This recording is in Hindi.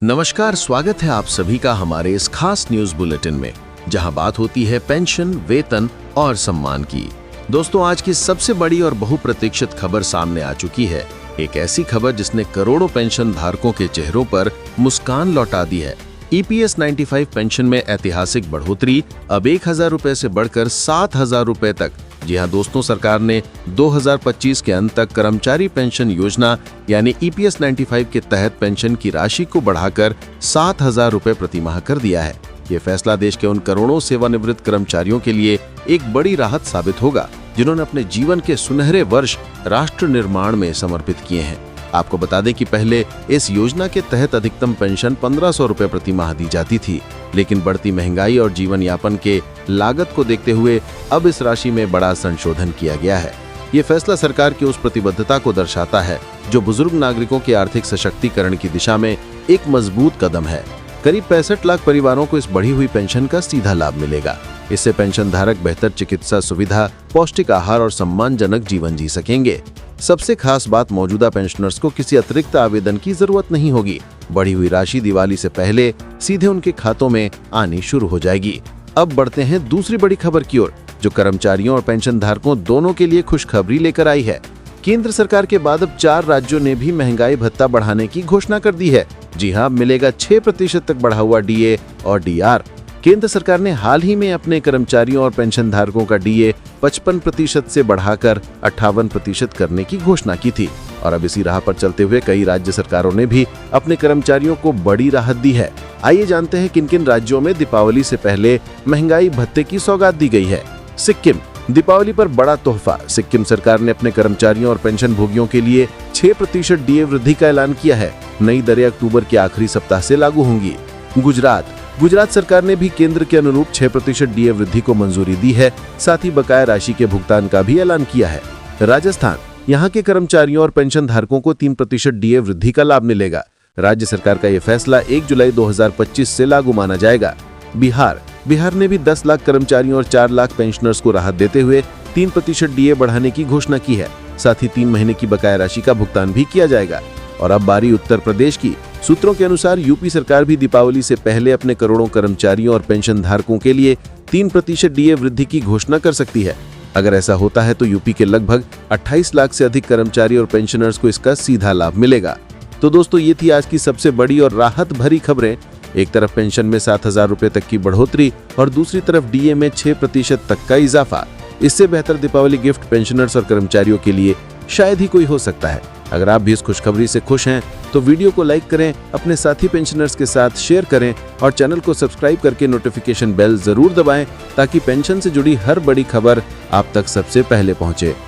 नमस्कार, स्वागत है आप सभी का हमारे इस खास न्यूज बुलेटिन में, जहां बात होती है पेंशन, वेतन और सम्मान की। दोस्तों, आज की सबसे बड़ी और बहुप्रतीक्षित खबर सामने आ चुकी है। एक ऐसी खबर जिसने करोड़ों पेंशन धारकों के चेहरों पर मुस्कान लौटा दी है। EPS 95 पेंशन में ऐतिहासिक बढ़ोतरी, अब 1000 रुपए से बढ़कर 7000 रुपए तक। जी हां दोस्तों, सरकार ने 2025 के अंत तक कर्मचारी पेंशन योजना यानी EPS 95 के तहत पेंशन की राशि को बढ़ाकर 7000 रुपए प्रति माह कर दिया है। ये फैसला देश के उन करोड़ों सेवानिवृत्त कर्मचारियों के लिए एक बड़ी राहत साबित होगा, जिन्होंने अपने जीवन के सुनहरे वर्ष राष्ट्र निर्माण में समर्पित किए हैं। आपको बता दें कि पहले इस योजना के तहत अधिकतम पेंशन 1500 रुपए प्रति माह दी जाती थी, लेकिन बढ़ती महंगाई और जीवन यापन के लागत को देखते हुए अब इस राशि में बड़ा संशोधन किया गया है। ये फैसला सरकार की उस प्रतिबद्धता को दर्शाता है जो बुजुर्ग नागरिकों के आर्थिक सशक्तिकरण की दिशा में एक मजबूत कदम है। करीब 65 लाख परिवारों को इस बढ़ी हुई पेंशन का सीधा लाभ मिलेगा। इससे पेंशन धारक बेहतर चिकित्सा सुविधा, पौष्टिक आहार और सम्मानजनक जीवन जी सकेंगे। सबसे खास बात, मौजूदा पेंशनर्स को किसी अतिरिक्त आवेदन की जरूरत नहीं होगी। बढ़ी हुई राशि दिवाली से पहले सीधे उनके खातों में आनी शुरू हो जाएगी। अब बढ़ते हैं दूसरी बड़ी खबर की ओर, जो कर्मचारियों और पेंशन धारकों दोनों के लिए खुशखबरी लेकर आई है। केंद्र सरकार के बाद अब 4 राज्यों ने भी महंगाई भत्ता बढ़ाने की घोषणा कर दी है। जी हाँ, मिलेगा 6% तक बढ़ा हुआ DA और DR। केंद्र सरकार ने हाल ही में अपने कर्मचारियों और पेंशन धारकों का DA 55% से बढ़ाकर 58% करने की घोषणा की थी, और अब इसी राह पर चलते हुए कई राज्य सरकारों ने भी अपने कर्मचारियों को बड़ी राहत दी है। आइए जानते हैं किन किन राज्यों में दीपावली से पहले महंगाई भत्ते की सौगात दी गई है। सिक्किम, दीपावली पर बड़ा तोहफा। सिक्किम सरकार ने अपने कर्मचारियों और पेंशन भोगियों के लिए 6% DA वृद्धि का ऐलान किया है। नई दरें अक्टूबर के आखिरी सप्ताह से लागू होंगी। गुजरात सरकार ने भी केंद्र के अनुरूप 6% DA वृद्धि को मंजूरी दी है। साथ ही बकाया राशि के भुगतान का भी ऐलान किया है। राजस्थान, यहाँ के कर्मचारियों और पेंशन धारकों को 3% DA वृद्धि का लाभ मिलेगा। राज्य सरकार का यह फैसला 1 जुलाई 2025 से लागू माना जाएगा। बिहार ने भी 10 लाख कर्मचारियों और 4 लाख पेंशनर्स को राहत देते हुए 3% DA बढ़ाने की घोषणा की है। साथ ही 3 महीने की बकाया राशि का भुगतान भी किया जाएगा। और अब बारी उत्तर प्रदेश की। सूत्रों के अनुसार यूपी सरकार भी दीपावली से पहले अपने करोड़ों कर्मचारियों और पेंशन धारकों के लिए 3% DA वृद्धि की घोषणा कर सकती है। अगर ऐसा होता है तो यूपी के लगभग 28 लाख से अधिक कर्मचारी और पेंशनर्स को इसका सीधा लाभ मिलेगा। तो दोस्तों, ये थी आज की सबसे बड़ी और राहत भरी खबरें। एक तरफ पेंशन में 7000 रुपए तक की बढ़ोतरी और दूसरी तरफ DA में 6% तक का इजाफा। इससे बेहतर दीपावली गिफ्ट पेंशनर्स और कर्मचारियों के लिए शायद ही कोई हो सकता है। अगर आप भी इस खुशखबरी से खुश हैं तो वीडियो को लाइक करें, अपने साथी पेंशनर्स के साथ शेयर करें और चैनल को सब्सक्राइब करके नोटिफिकेशन बेल जरूर दबाएं, ताकि पेंशन से जुड़ी हर बड़ी खबर आप तक सबसे पहले पहुंचे।